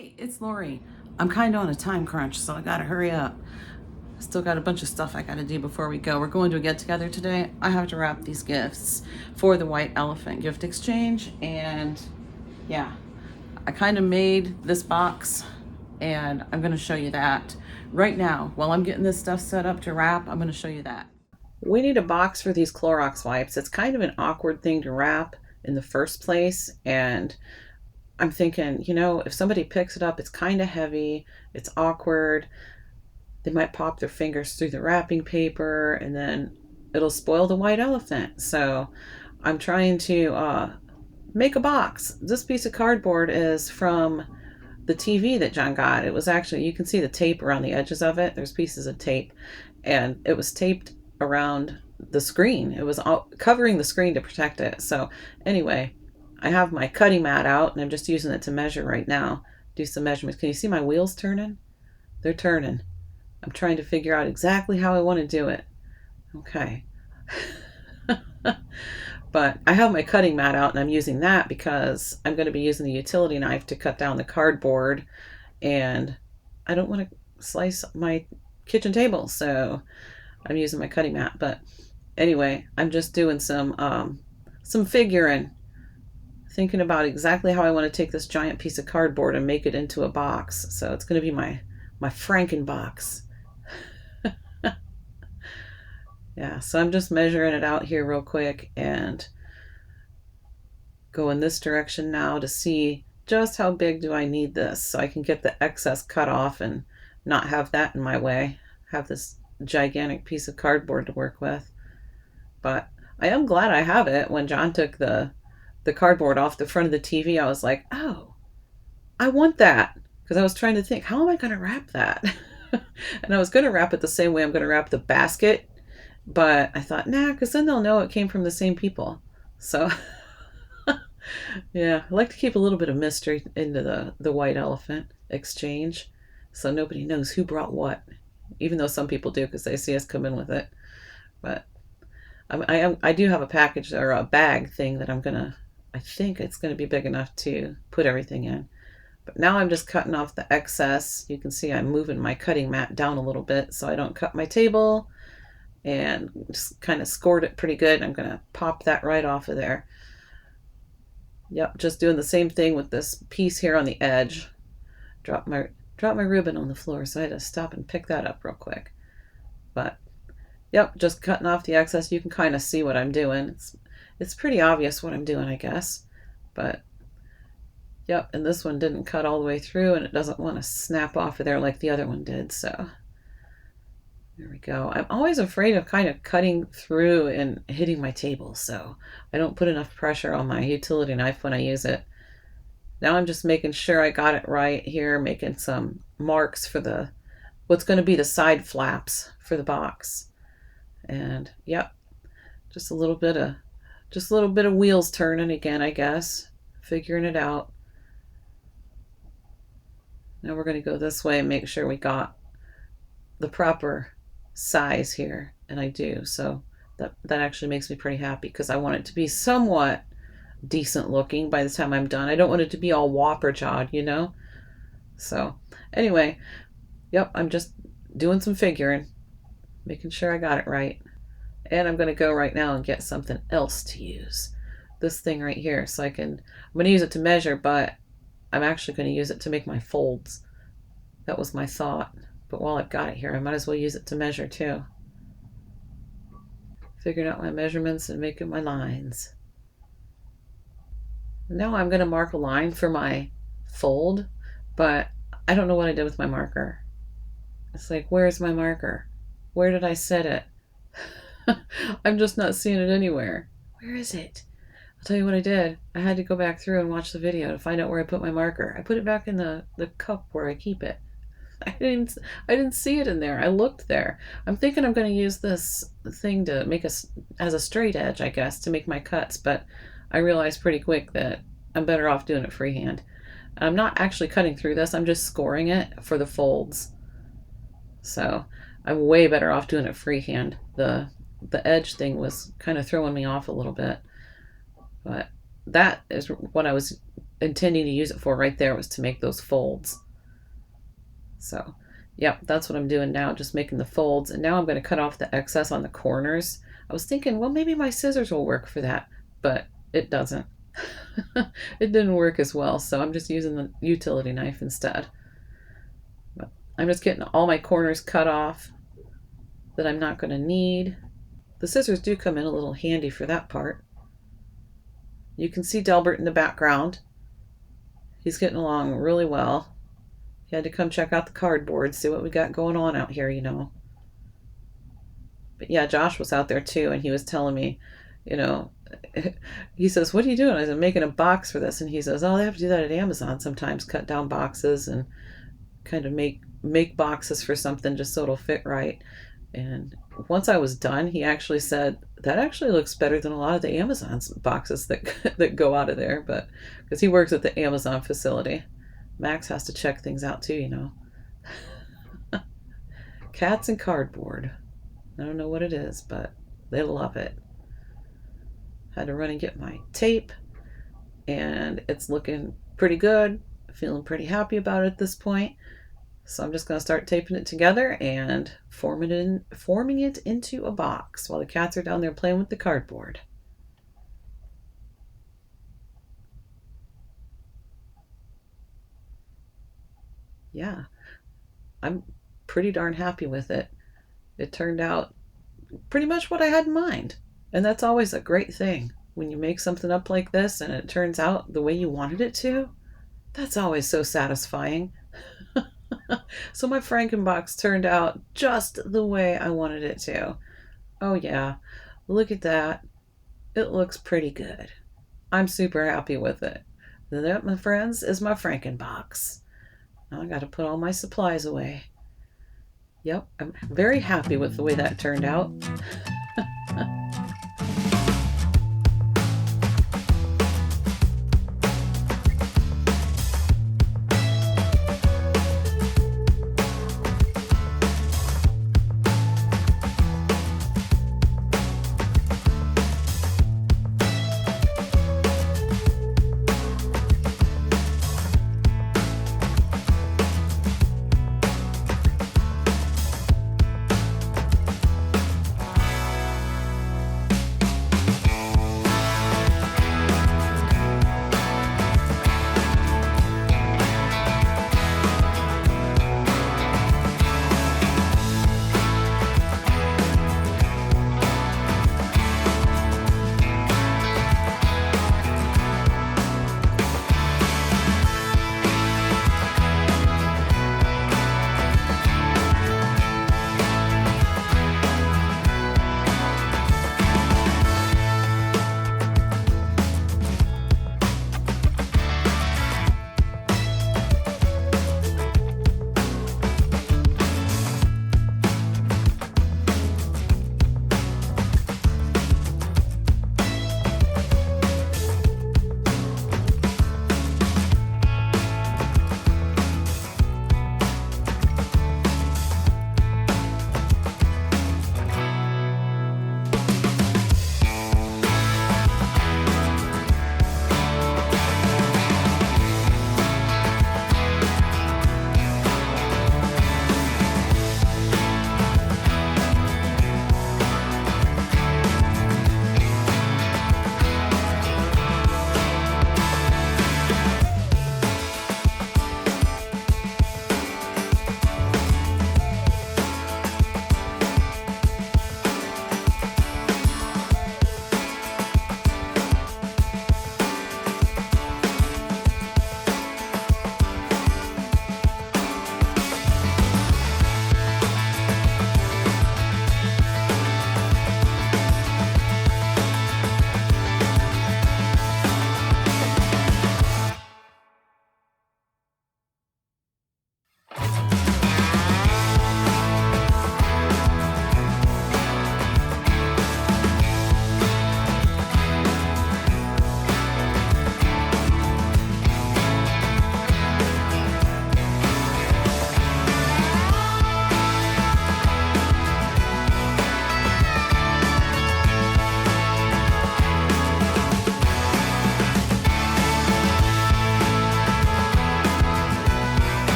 Hey, it's Lori. I'm kind of on a time crunch, so I gotta hurry up. Still got a bunch of stuff I gotta do before we go. We're going to a get together today. I have to wrap these gifts for the White Elephant gift exchange, and yeah, I kind of made this box, and I'm gonna show you that right now. While I'm getting this stuff set up to wrap, I'm gonna show you that. We need a box for these Clorox wipes. It's kind of an awkward thing to wrap in the first place, and I'm thinking, if somebody picks it up, it's kind of heavy, it's awkward. They might pop their fingers through the wrapping paper and then it'll spoil the white elephant. So I'm trying to make a box. This piece of cardboard is from the TV that John got. It was actually, you can see the tape around the edges of it. There's pieces of tape, and it was taped around the screen. It was all covering the screen to protect it. So anyway, I have my cutting mat out and I'm just using it to measure right now. Do some measurements. Can you see my wheels turning? They're turning. I'm trying to figure out exactly how I want to do it. Okay. But I have my cutting mat out and I'm using that because I'm going to be using the utility knife to cut down the cardboard, and I don't want to slice my kitchen table, so I'm using my cutting mat. But anyway, I'm just doing some figuring, thinking about exactly how I want to take this giant piece of cardboard and make it into a box. So it's going to be my FrankenBox. Yeah, so I'm just measuring it out here real quick and go in this direction now to see just how big do I need this so I can get the excess cut off and not have that in my way. Have this gigantic piece of cardboard to work with. But I am glad I have it. When John took the cardboard off the front of the TV, I was like, oh, I want that. Because I was trying to think, how am I going to wrap that? And I was going to wrap it the same way I'm going to wrap the basket. But I thought, nah, because then they'll know it came from the same people. So, yeah, I like to keep a little bit of mystery into the white elephant exchange. So nobody knows who brought what. Even though some people do because they see us come in with it. But I do have a package or a bag thing that I think it's going to be big enough to put everything in. But now I'm just cutting off the excess. You can see I'm moving my cutting mat down a little bit so I don't cut my table, and just kind of scored it pretty good. I'm going to pop that right off of there. Yep, just doing the same thing with this piece here on the edge. Drop my ribbon on the floor, so I had to stop and pick that up real quick. But yep, just cutting off the excess. You can kind of see what I'm doing. It's pretty obvious what I'm doing, I guess. But yep, and this one didn't cut all the way through, and it doesn't want to snap off of there like the other one did. So there we go. I'm always afraid of kind of cutting through and hitting my table, so I don't put enough pressure on my utility knife when I use it. Now I'm just making sure I got it right here, making some marks for what's going to be the side flaps for the box. And yep, just a little bit of wheels turning again, I guess, figuring it out. Now we're going to go this way and make sure we got the proper size here, and I do. So that actually makes me pretty happy because I want it to be somewhat decent looking by the time I'm done. I don't want it to be all whopper jawed, So anyway, yep, I'm just doing some figuring, making sure I got it right. And I'm going to go right now and get something else to use. This thing right here. So I'm going to use it to measure, but I'm actually going to use it to make my folds. That was my thought. But while I've got it here, I might as well use it to measure too. Figuring out my measurements and making my lines. Now I'm going to mark a line for my fold, but I don't know what I did with my marker. It's like, where's my marker? Where did I set it? I'm just not seeing it anywhere. Where is it? I'll tell you what I did. I had to go back through and watch the video to find out where I put my marker. I put it back in the cup where I keep it. I didn't see it in there. I looked there. I'm thinking I'm going to use this thing to make as a straight edge, I guess, to make my cuts, but I realized pretty quick that I'm better off doing it freehand. I'm not actually cutting through this. I'm just scoring it for the folds. So I'm way better off doing it freehand. The edge thing was kind of throwing me off a little bit, but that is what I was intending to use it for right there was to make those folds. So, yep, that's what I'm doing now, just making the folds. And now I'm going to cut off the excess on the corners. I was thinking, well, maybe my scissors will work for that, but it doesn't. It didn't work as well, so I'm just using the utility knife instead. But I'm just getting all my corners cut off that I'm not going to need. The scissors do come in a little handy for that part. You can see Delbert in the background. He's getting along really well. He had to come check out the cardboard, see what we got going on out here, you know. But yeah, Josh was out there too, and he was telling me, you know, he says, what are you doing? I said, I'm making a box for this. And he says, oh, they have to do that at Amazon sometimes, cut down boxes and kind of make boxes for something just so it'll fit right. And once I was done, he actually said, that actually looks better than a lot of the Amazon boxes that go out of there. But because he works at the Amazon facility. Max has to check things out too, you know. Cats and cardboard. I don't know what it is, but they love it. Had to run and get my tape, and it's looking pretty good. Feeling pretty happy about it at this point. So I'm just going to start taping it together and forming it into a box while the cats are down there playing with the cardboard. Yeah, I'm pretty darn happy with it. It turned out pretty much what I had in mind. And that's always a great thing. When you make something up like this and it turns out the way you wanted it to, that's always so satisfying. So my FrankenBox turned out just the way I wanted it to. Oh yeah, look at that. It looks pretty good. I'm super happy with it. That, my friends, is my FrankenBox. Now I got to put all my supplies away. Yep, I'm very happy with the way that turned out.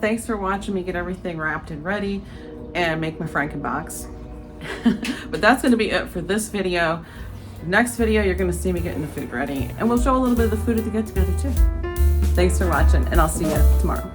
thanks for watching me get everything wrapped and ready and make my FrankenBox. But that's going to be it for this video. Next video, you're going to see me getting the food ready, and we'll show a little bit of the food at the get-together too. Thanks for watching, and I'll see you tomorrow.